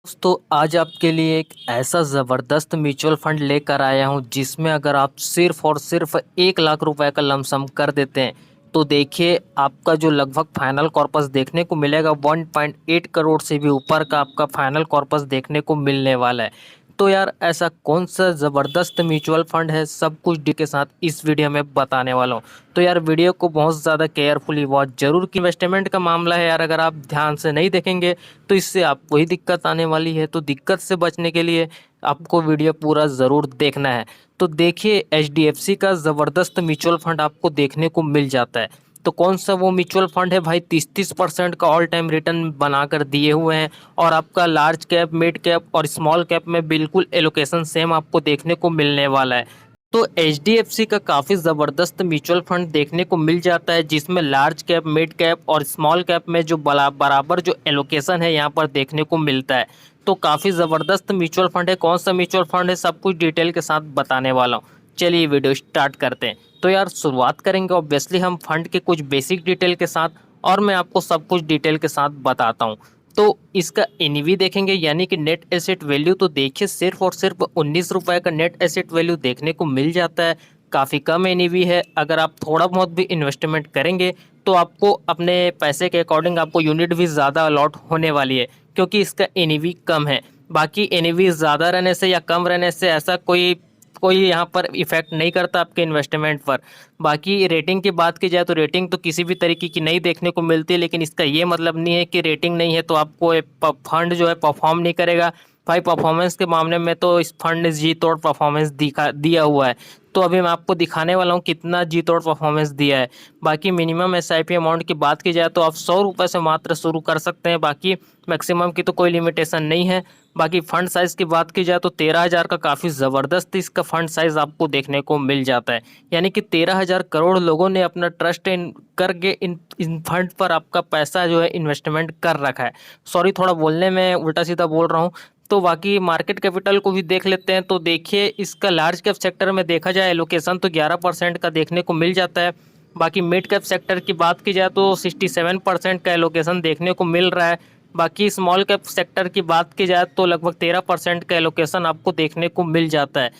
दोस्तों आज आपके लिए एक ऐसा ज़बरदस्त म्यूचुअल फंड लेकर आया हूं जिसमें अगर आप सिर्फ और सिर्फ 1 लाख रुपए का लमसम कर देते हैं तो देखिए आपका जो लगभग फाइनल कॉर्पस देखने को मिलेगा 1.8 करोड़ से भी ऊपर का आपका फाइनल कॉर्पस देखने को मिलने वाला है। तो यार ऐसा कौन सा ज़बरदस्त म्यूचुअल फंड है, सब कुछ डी के साथ इस वीडियो में बताने वाला हूँ। तो यार वीडियो को बहुत ज़्यादा केयरफुली वॉच जरूर की। इन्वेस्टमेंट का मामला है यार, अगर आप ध्यान से नहीं देखेंगे तो इससे आपको ही दिक्कत आने वाली है। तो दिक्कत से बचने के लिए आपको वीडियो पूरा ज़रूर देखना है। तो देखिए एचडीएफसी का ज़बरदस्त म्यूचुअल फंड आपको देखने को मिल जाता है। तो कौन सा वो म्यूचुअल फंड है भाई, 30-30% का ऑल टाइम रिटर्न बनाकर दिए हुए हैं और आपका लार्ज कैप, मिड कैप और स्मॉल कैप में बिल्कुल एलोकेशन सेम आपको देखने को मिलने वाला है। तो एचडीएफसी का काफ़ी ज़बरदस्त म्यूचुअल फंड देखने को मिल जाता है जिसमें लार्ज कैप, मिड कैप और स्मॉल कैप में जो बराबर जो एलोकेशन है यहाँ पर देखने को मिलता है। तो काफ़ी ज़बरदस्त म्यूचुअल फंड है। कौन सा म्यूचुअल फंड है सब कुछ डिटेल के साथ बताने वाला हूँ। चलिए वीडियो स्टार्ट करते हैं। तो यार शुरुआत करेंगे ऑब्वियसली हम फंड के कुछ बेसिक डिटेल के साथ और मैं आपको सब कुछ डिटेल के साथ बताता हूँ। तो इसका एनईवी देखेंगे यानी कि नेट एसेट वैल्यू। तो देखिए सिर्फ और सिर्फ 19 रुपए का नेट एसेट वैल्यू देखने को मिल जाता है। काफ़ी कम एनईवी है। अगर आप थोड़ा बहुत भी इन्वेस्टमेंट करेंगे तो आपको अपने पैसे के अकॉर्डिंग आपको यूनिट भी ज़्यादा अलॉट होने वाली है क्योंकि इसका एनईवी कम है। बाकी एनईवी ज़्यादा रहने से या कम रहने से ऐसा कोई कोई यहाँ पर इफेक्ट नहीं करता आपके इन्वेस्टमेंट पर। बाकी रेटिंग की बात की जाए तो रेटिंग तो किसी भी तरीके की नहीं देखने को मिलती है, लेकिन इसका ये मतलब नहीं है कि रेटिंग नहीं है तो आपको फंड जो है परफॉर्म नहीं करेगा। भाई परफॉर्मेंस के मामले में तो इस फंड ने जी तोड़ परफॉर्मेंस दिया हुआ है। तो अभी मैं आपको दिखाने वाला हूँ कितना जी तोड़ परफॉर्मेंस दिया है। बाकी मिनिमम एसआईपी अमाउंट की बात की जाए तो आप 100 रुपये से मात्र शुरू कर सकते हैं। बाकी मैक्सिमम की तो कोई लिमिटेशन नहीं है। बाकी फंड साइज़ की बात की जाए तो 13,000 का काफ़ी ज़बरदस्त इसका फंड साइज़ आपको देखने को मिल जाता है। यानी कि 13,000 करोड़ लोगों ने अपना ट्रस्ट इन करके इन फंड पर आपका पैसा जो है इन्वेस्टमेंट कर रखा है। सॉरी थोड़ा बोलने में उल्टा सीधा बोल रहा हूँ। तो बाकी मार्केट कैपिटल को भी देख लेते हैं। तो देखिए इसका लार्ज कैप सेक्टर में देखा जाए एलोकेशन तो 11% का देखने को मिल जाता है। बाकी मिड कैप सेक्टर की बात की जाए तो 67% का एलोकेशन देखने को मिल रहा है। बाकी स्मॉल कैप सेक्टर की बात की जाए तो लगभग 13% का एलोकेशन आपको देखने को मिल जाता है।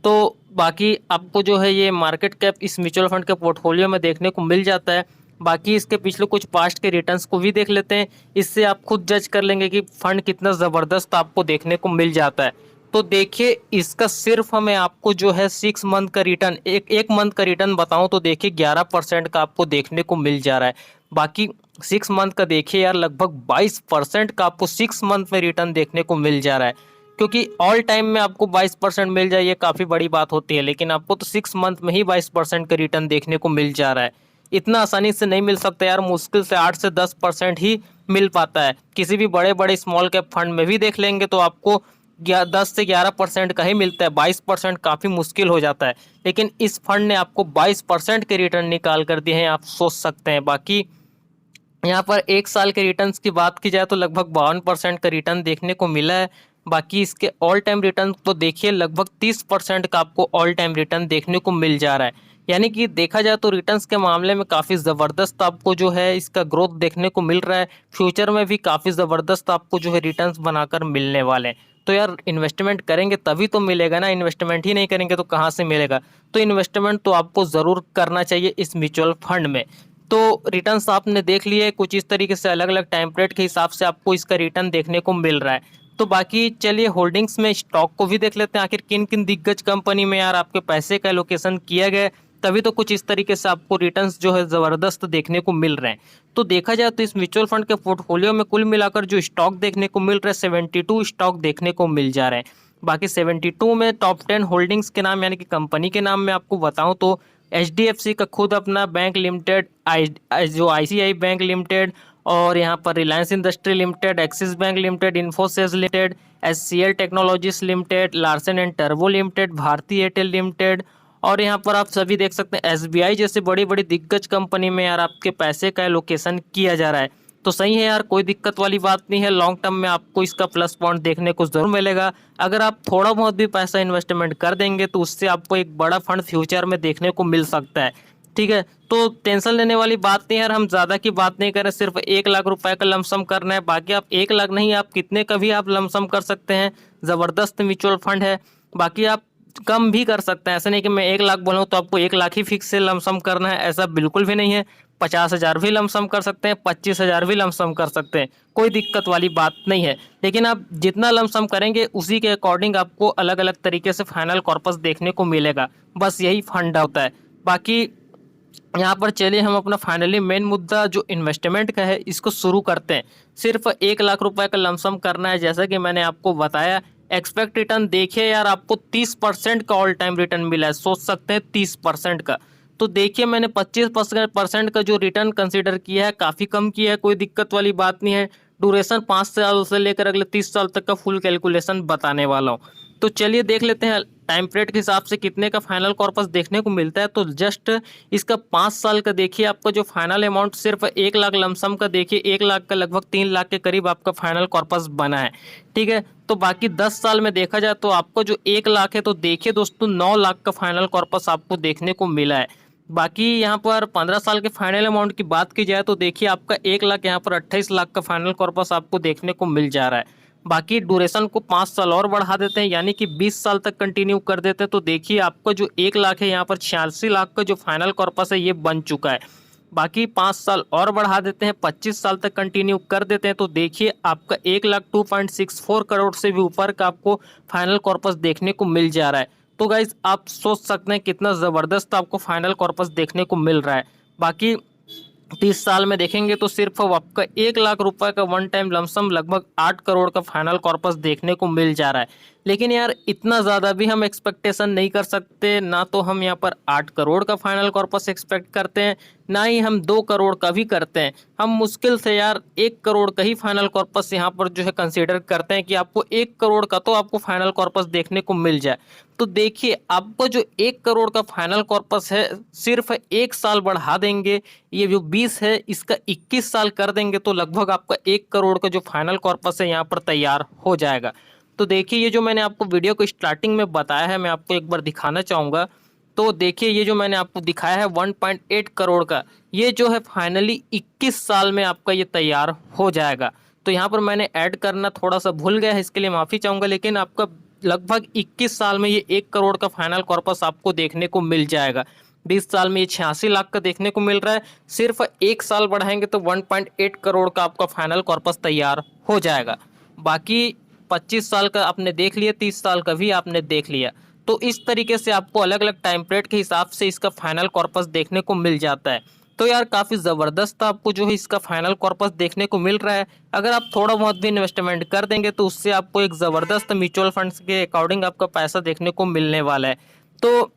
तो बाकी आपको जो है ये मार्केट कैप इस म्यूचुअल फंड के पोर्टफोलियो में देखने को मिल जाता है। बाकी इसके पिछले कुछ पास्ट के रिटर्न्स को भी देख लेते हैं। इससे आप खुद जज कर लेंगे कि फंड कितना ज़बरदस्त आपको देखने को मिल जाता है। तो देखिए इसका सिर्फ मैं आपको जो है 6 मंथ का रिटर्न, एक मंथ का रिटर्न बताऊं तो देखिए 11% का आपको देखने को मिल जा रहा है। बाकी 6 मंथ का देखिए यार लगभग 22% का आपको 6 मंथ में रिटर्न देखने को मिल जा रहा है। क्योंकि ऑल टाइम में आपको 22% मिल जाए ये काफ़ी बड़ी बात होती है, लेकिन आपको तो 6 मंथ में ही 22% का रिटर्न देखने को मिल जा रहा है। इतना आसानी से नहीं मिल सकता यार, मुश्किल से 8 से 10% ही मिल पाता है। किसी भी बड़े बड़े स्मॉल कैप फंड में भी देख लेंगे तो आपको 10 से 11% का ही मिलता है। 22% काफ़ी मुश्किल हो जाता है, लेकिन इस फंड ने आपको 22% के रिटर्न निकाल कर दिए हैं, आप सोच सकते हैं। बाकी यहाँ पर 1 साल के रिटर्न्स की बात की जाए तो लगभग 52% का रिटर्न देखने को मिला है। बाकी इसके ऑल टाइम रिटर्न तो देखिए लगभग 30% का आपको ऑल टाइम रिटर्न देखने को मिल जा रहा है। यानी कि देखा जाए तो रिटर्न्स के मामले में काफ़ी ज़बरदस्त आपको जो है इसका ग्रोथ देखने को मिल रहा है। फ्यूचर में भी काफ़ी ज़बरदस्त आपको जो है रिटर्न्स बनाकर मिलने वाले हैं। तो यार इन्वेस्टमेंट करेंगे तभी तो मिलेगा ना, इन्वेस्टमेंट ही नहीं करेंगे तो कहाँ से मिलेगा। तो इन्वेस्टमेंट तो आपको ज़रूर करना चाहिए इस म्यूचुअल फंड में। तो रिटर्न्स आपने देख लिए कुछ इस तरीके से, अलग अलग टाइम पीरियड के हिसाब से आपको इसका रिटर्न देखने को मिल रहा है। तो बाकी चलिए होल्डिंग्स में स्टॉक को भी देख लेते हैं, आखिर किन किन दिग्गज कंपनी में यार आपके पैसे का एलोकेशन किया गया है, तभी तो कुछ इस तरीके से आपको रिटर्न्स जो है ज़बरदस्त देखने को मिल रहे हैं। तो देखा जाए तो इस म्यूचुअल फंड के पोर्टफोलियो में कुल मिलाकर जो स्टॉक देखने को मिल रहे हैं 72 स्टॉक देखने को मिल जा रहे हैं। बाकी 72 में टॉप 10 होल्डिंग्स के नाम यानी कि कंपनी के नाम में आपको बताऊं तो एचडीएफसी का खुद अपना बैंक लिमिटेड, जो आईसीआई बैंक लिमिटेड, और यहाँ पर Reliance industry limited, Axis bank limited, Infosys limited, HCL technologies limited, Larsen and टर्बो लिमिटेड, भारती एयरटेल लिमिटेड, और यहाँ पर आप सभी देख सकते हैं एसबीआई जैसे बड़ी बड़ी दिग्गज कंपनी में यार आपके पैसे का एलोकेशन किया जा रहा है। तो सही है यार, कोई दिक्कत वाली बात नहीं है। लॉन्ग टर्म में आपको इसका प्लस पॉइंट देखने को जरूर मिलेगा। अगर आप थोड़ा बहुत भी पैसा इन्वेस्टमेंट कर देंगे तो उससे आपको एक बड़ा फंड फ्यूचर में देखने को मिल सकता है। ठीक है, तो टेंशन लेने वाली बात नहीं है यार, हम ज़्यादा की बात नहीं कर रहे, सिर्फ 1 लाख रुपए का लमसम करना है। बाकी आप 1 लाख नहीं, आप कितने का भी आप लमसम कर सकते हैं, ज़बरदस्त म्यूचुअल फंड है। बाकी आप कम भी कर सकते हैं, ऐसा नहीं कि मैं 1 लाख बोलूँ तो आपको 1 लाख ही फिक्स से लमसम करना है, ऐसा बिल्कुल भी नहीं है। 50,000 भी लमसम कर सकते हैं, 25,000 भी लमसम कर सकते हैं, कोई दिक्कत वाली बात नहीं है। लेकिन आप जितना लमसम करेंगे उसी के अकॉर्डिंग आपको अलग अलग तरीके से फाइनल कॉर्पस देखने को मिलेगा, बस यही फंडा होता है। बाकी यहाँ पर चलिए हम अपना फाइनली मेन मुद्दा जो इन्वेस्टमेंट का है इसको शुरू करते हैं। सिर्फ 1 लाख रुपए का लमसम करना है, जैसा कि मैंने आपको बताया। एक्सपेक्ट रिटर्न देखिए यार, आपको 30% का ऑल टाइम रिटर्न मिला है, सोच सकते हैं 30% का। तो देखिए मैंने 25% का जो रिटर्न कंसिडर किया है, काफ़ी कम किया है, कोई दिक्कत वाली बात नहीं है। ड्यूरेशन 5 साल से लेकर अगले 30 साल तक का फुल कैलकुलेशन बताने वाला हूँ। तो चलिए देख लेते हैं टाइम पीरियड के हिसाब से कितने का फाइनल कॉर्पस देखने को मिलता है। तो जस्ट इसका 5 साल का देखिए, आपका जो फाइनल अमाउंट सिर्फ 1 लाख लमसम का देखिए, 1 लाख का लगभग 3 लाख के करीब आपका फाइनल कॉर्पस बना है। ठीक है, तो बाकी 10 साल में देखा जाए तो आपको जो 1 लाख है, तो देखिए दोस्तों 9 लाख का फाइनल कॉर्पस आपको देखने को मिला है। बाकी यहाँ पर 15 साल के फाइनल अमाउंट की बात की जाए तो देखिए आपका 1 लाख यहाँ पर 28 लाख का फाइनल कॉर्पस आपको देखने को मिल जा रहा है। बाकी ड्यूरेशन को 5 साल और बढ़ा देते हैं, यानी कि 20 साल तक कंटिन्यू कर देते हैं, तो देखिए आपका जो 1 लाख है यहाँ पर 86 लाख का जो फाइनल कॉर्पस है ये बन चुका है। बाकी 5 साल और बढ़ा देते हैं, 25 साल तक कंटिन्यू कर देते हैं, तो देखिए आपका 1 लाख 2.64 करोड़ से भी ऊपर का आपको फाइनल कॉर्पस देखने को मिल जा रहा है। तो गाइज आप सोच सकते हैं कितना ज़बरदस्त आपको फाइनल कॉर्पस देखने को मिल रहा है। बाकी 30 साल में देखेंगे तो सिर्फ आपका 1 लाख रुपए का वन टाइम लमसम लगभग 8 करोड़ का फाइनल कॉर्पस देखने को मिल जा रहा है। लेकिन यार इतना ज़्यादा भी हम एक्सपेक्टेशन नहीं कर सकते, ना तो हम यहाँ पर 8 करोड़ का फाइनल कॉर्पस एक्सपेक्ट करते हैं, ना ही हम 2 करोड़ का भी करते हैं। हम मुश्किल से यार 1 करोड़ का ही फाइनल कॉर्पस यहाँ पर जो है कंसीडर करते हैं कि आपको 1 करोड़ का तो आपको फाइनल कॉर्पस देखने को मिल जाए। तो देखिए आपको जो 1 करोड़ का फाइनल कॉर्पस है, सिर्फ 1 साल बढ़ा देंगे, ये जो 20 है इसका 21 साल कर देंगे, तो लगभग आपका 1 करोड़ का जो फाइनल कॉर्पस है यहाँ पर तैयार हो जाएगा। तो देखिए ये जो मैंने आपको वीडियो को स्टार्टिंग में बताया है, मैं आपको एक बार दिखाना चाहूँगा। तो देखिए ये जो मैंने आपको दिखाया है 1.8 करोड़ का, ये जो है फाइनली 21 साल में आपका ये तैयार हो जाएगा। तो यहाँ पर मैंने ऐड करना थोड़ा सा भूल गया है, इसके लिए माफ़ी चाहूँगा, लेकिन आपका लगभग 21 साल में ये 1 करोड़ का फाइनल कॉर्पस आपको देखने को मिल जाएगा। 20 साल में ये 86 लाख का देखने को मिल रहा है, सिर्फ 1 साल बढ़ाएंगे तो 1.8 करोड़ का आपका फाइनल कॉर्पस तैयार हो जाएगा। बाकी 25 साल का आपने देख लिया, 30 साल का भी आपने देख लिया। तो इस तरीके से आपको अलग अलग टाइम पीरियड के हिसाब से इसका फाइनल कॉर्पस देखने को मिल जाता है। तो यार काफ़ी ज़बरदस्त आपको जो है इसका फाइनल कॉर्पस देखने को मिल रहा है। अगर आप थोड़ा बहुत भी इन्वेस्टमेंट कर देंगे तो उससे आपको एक ज़बरदस्त म्यूचुअल फंड्स के अकॉर्डिंग आपका पैसा देखने को मिलने वाला है। तो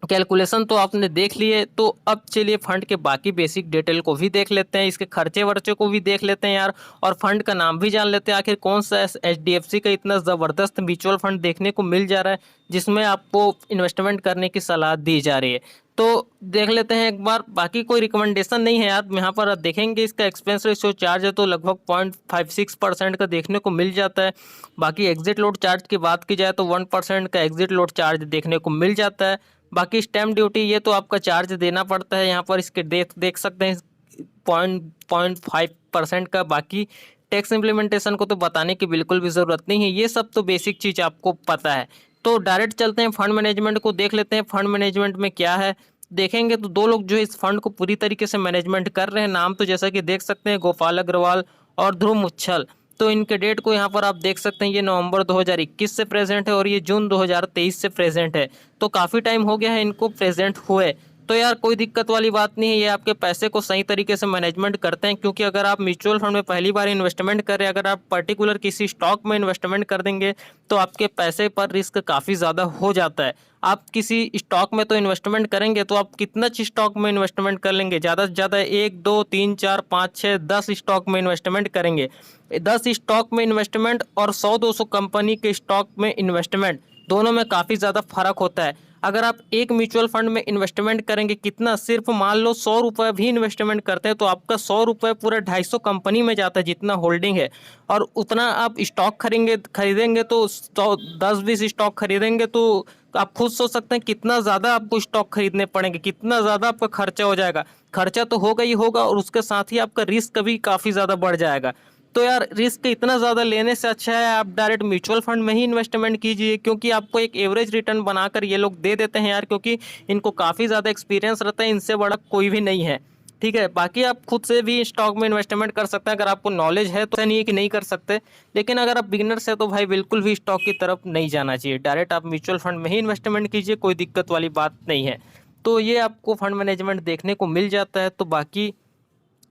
कैलकुलेशन तो आपने देख लिए, तो अब चलिए फंड के बाकी बेसिक डिटेल को भी देख लेते हैं, इसके खर्चे वर्चे को भी देख लेते हैं यार, और फंड का नाम भी जान लेते हैं। आखिर कौन सा HDFC का इतना ज़बरदस्त म्यूचुअल फंड देखने को मिल जा रहा है जिसमें आपको इन्वेस्टमेंट करने की सलाह दी जा रही है। तो देख लेते हैं एक बार। बाकी कोई रिकमेंडेशन नहीं है यार, यहाँ पर आप देखेंगे इसका एक्सपेंस रेशियो चार्ज है तो लगभग 0.56% का देखने को मिल जाता है। बाकी एग्जिट लोड चार्ज की बात की जाए तो 1% का एग्जिट लोड चार्ज देखने को मिल जाता है। बाकी स्टैम्प ड्यूटी ये तो आपका चार्ज देना पड़ता है, यहाँ पर इसके देख सकते हैं 0.5% का। बाकी टैक्स इम्प्लीमेंटेशन को तो बताने की बिल्कुल भी ज़रूरत नहीं है, ये सब तो बेसिक चीज़ आपको पता है। तो डायरेक्ट चलते हैं फंड मैनेजमेंट को देख लेते हैं। फंड मैनेजमेंट में क्या है देखेंगे तो दो लोग जो इस फंड को पूरी तरीके से मैनेजमेंट कर रहे हैं, नाम तो जैसा कि देख सकते हैं गोपाल अग्रवाल और ध्रुव मुच्छल। तो इनके डेट को यहाँ पर आप देख सकते हैं, ये नवंबर 2021 से प्रेजेंट है और ये जून 2023 से प्रेजेंट है। तो काफ़ी टाइम हो गया है इनको प्रेजेंट हुए। तो यार कोई दिक्कत वाली बात नहीं है, ये आपके पैसे को सही तरीके से मैनेजमेंट करते हैं। क्योंकि अगर आप म्यूचुअल फंड में पहली बार इन्वेस्टमेंट कर रहे हैं, अगर आप पर्टिकुलर किसी स्टॉक में इन्वेस्टमेंट कर देंगे तो आपके पैसे पर रिस्क काफ़ी ज़्यादा हो जाता है। आप किसी स्टॉक में तो इन्वेस्टमेंट करेंगे तो आप कितना स्टॉक में इन्वेस्टमेंट कर लेंगे, ज़्यादा से ज़्यादा 1 2 3 4 5 6 10 स्टॉक में इन्वेस्टमेंट करेंगे। 10 स्टॉक में इन्वेस्टमेंट और 100-200 कंपनी के स्टॉक में इन्वेस्टमेंट, दोनों में काफ़ी ज़्यादा फर्क होता है। अगर आप एक म्यूचुअल फंड में इन्वेस्टमेंट करेंगे, कितना, सिर्फ मान लो 100 रुपये भी इन्वेस्टमेंट करते हैं तो आपका 100 रुपये पूरा 250 कंपनी में जाता है जितना होल्डिंग है। और उतना आप स्टॉक खरीदेंगे तो 10-20 स्टॉक खरीदेंगे तो आप खुद सोच सकते हैं कितना ज़्यादा आपको स्टॉक खरीदने पड़ेंगे, कितना ज़्यादा आपका खर्चा हो जाएगा। खर्चा तो होगा ही होगा और उसके साथ ही आपका रिस्क भी काफ़ी ज़्यादा बढ़ जाएगा। तो यार रिस्क इतना ज़्यादा लेने से अच्छा है आप डायरेक्ट म्यूचुअल फंड में ही इन्वेस्टमेंट कीजिए, क्योंकि आपको एक एवरेज रिटर्न बनाकर ये लोग दे देते हैं यार, क्योंकि इनको काफ़ी ज़्यादा एक्सपीरियंस रहता है, इनसे बड़ा कोई भी नहीं है। ठीक है, बाकी आप खुद से भी स्टॉक में इन्वेस्टमेंट कर सकते हैं अगर आपको नॉलेज है, तो ऐसा नहीं है कि नहीं कर सकते। लेकिन अगर आप बिगिनर्स है तो भाई बिल्कुल भी स्टॉक की तरफ नहीं जाना चाहिए, डायरेक्ट आप म्यूचुअल फंड में ही इन्वेस्टमेंट कीजिए, कोई दिक्कत वाली बात नहीं है। तो ये आपको फंड मैनेजमेंट देखने को मिल जाता है। तो बाकी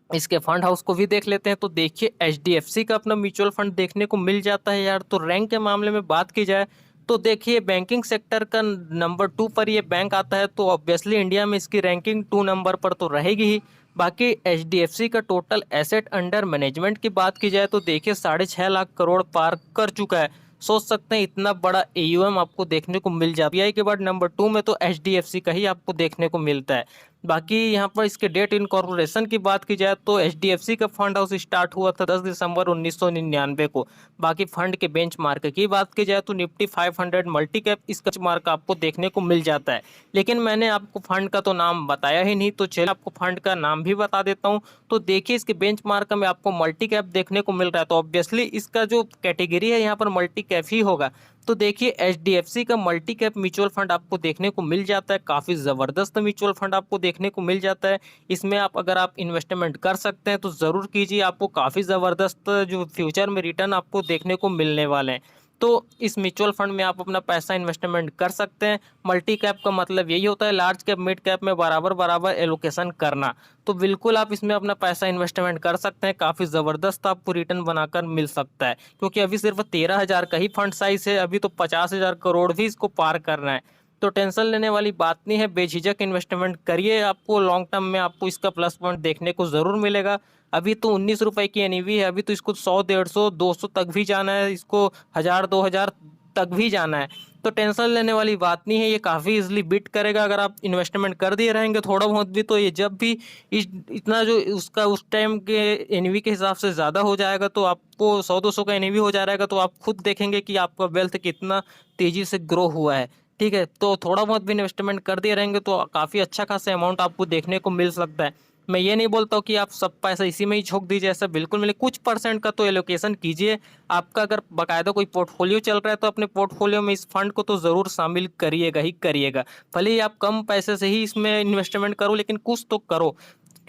इसके फंड हाउस को भी देख लेते हैं। तो देखिए एचडीएफसी का अपना म्यूचुअल फंड देखने को मिल जाता है यार। तो रैंक के मामले में बात की जाए तो देखिए बैंकिंग सेक्टर का नंबर 2 पर ये बैंक आता है, तो ऑब्वियसली इंडिया में इसकी रैंकिंग 2 नंबर पर तो रहेगी ही। बाकी एचडीएफसी का टोटल एसेट अंडर मैनेजमेंट की बात की जाए तो देखिए 6.5 लाख करोड़ पार कर चुका है। सोच सकते हैं इतना बड़ा एयूएम आपको देखने को मिल जाता है। पीआई के बाद नंबर 2 में तो एचडीएफसी का ही आपको देखने को मिलता है। बाकी यहाँ पर इसके डेट इनकॉर्पोरेशन की बात की जाए तो एचडीएफसी का फंड हाउस स्टार्ट हुआ था 10 दिसंबर 1999 को। बाकी फंड के बेंचमार्क की बात की जाए तो निफ्टी 500 मल्टी कैप इसका बेंचमार्क आपको देखने को मिल जाता है। लेकिन मैंने आपको फंड का तो नाम बताया ही नहीं, तो चलिए आपको फंड का नाम भी बता देता हूँ। तो देखिए इसके बेंचमार्क में आपको मल्टी कैप देखने को मिल रहा है, तो ऑब्वियसली इसका जो कैटेगरी है यहाँ पर मल्टी कैप ही होगा। तो देखिए एचडीएफसी का मल्टी कैप म्यूचुअल फंड आपको देखने को मिल जाता है, काफ़ी ज़बरदस्त म्यूचुअल फंड आपको देखने को मिल जाता है। इसमें अगर आप इन्वेस्टमेंट कर सकते हैं तो ज़रूर कीजिए, आपको काफ़ी ज़बरदस्त जो फ्यूचर में रिटर्न आपको देखने को मिलने वाले हैं। तो इस म्यूचुअल फंड में आप अपना पैसा इन्वेस्टमेंट कर सकते हैं। मल्टी कैप का मतलब यही होता है लार्ज कैप मिड कैप में बराबर बराबर एलोकेशन करना। तो बिल्कुल आप इसमें अपना पैसा इन्वेस्टमेंट कर सकते हैं, काफ़ी ज़बरदस्त आपको रिटर्न बनाकर मिल सकता है। क्योंकि अभी सिर्फ 13,000 का ही फंड साइज है, अभी तो 50,000 करोड़ भी इसको पार करना है। तो टेंशन लेने वाली बात नहीं है, बेझिझक इन्वेस्टमेंट करिए, आपको लॉन्ग टर्म में आपको इसका प्लस पॉइंट देखने को ज़रूर मिलेगा। अभी तो 19 रुपये की एनईवी है, अभी तो इसको 100, 150, 200 तक भी जाना है, इसको 1000, 2000 तक भी जाना है। तो टेंशन लेने वाली बात नहीं है, ये काफ़ी इजीली बीट करेगा अगर आप इन्वेस्टमेंट कर दिए रहेंगे थोड़ा बहुत भी। तो ये जब भी इतना जो उसका उस टाइम के एनईवी के हिसाब से ज़्यादा हो जाएगा, तो आपको 100-200 का एनईवी हो जाएगा, तो आप खुद देखेंगे कि आपका वेल्थ कितना तेज़ी से ग्रो हुआ है। ठीक है, तो थोड़ा बहुत भी इन्वेस्टमेंट कर दिए रहेंगे तो काफ़ी अच्छा खासा अमाउंट आपको देखने को मिल सकता है। मैं ये नहीं बोलता हूँ कि आप सब पैसा इसी में ही झोंक दीजिए, ऐसा बिल्कुल मिले, कुछ परसेंट का तो एलोकेशन कीजिए। आपका अगर बाकायदा कोई पोर्टफोलियो चल रहा है तो अपने पोर्टफोलियो में इस फंड को तो ज़रूर शामिल करिएगा ही करिएगा। भले ही आप कम पैसे से ही इसमें इन्वेस्टमेंट करो, लेकिन कुछ तो करो,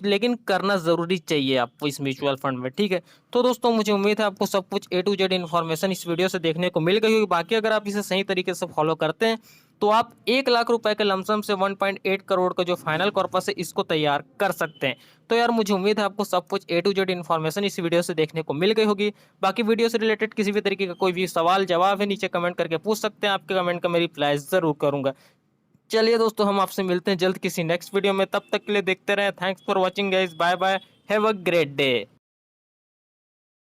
लेकिन करना ज़रूरी चाहिए आपको इस म्यूचुअल फंड में। ठीक है, तो दोस्तों मुझे उम्मीद है आपको सब कुछ A to Z इन्फॉर्मेशन इस वीडियो से देखने को मिल गई होगी। बाकी अगर आप इसे सही तरीके से फॉलो करते हैं तो आप 1 लाख रुपए के लमसम से 1.8 करोड़ का जो फाइनल कॉर्पस है इसको तैयार कर सकते हैं। तो यार मुझे उम्मीद है आपको सब कुछ A to Z इन्फॉर्मेशन इस वीडियो से देखने को मिल गई होगी। बाकी वीडियो से रिलेटेड किसी भी तरीके का कोई भी सवाल जवाब है नीचे कमेंट करके पूछ सकते हैं, आपके कमेंट का मैं रिप्लाई ज़रूर करूँगा। चलिए दोस्तों हम आपसे मिलते हैं जल्द किसी नेक्स्ट वीडियो में, तब तक के लिए देखते रहें। Thanks for watching guys, bye bye, have a great day.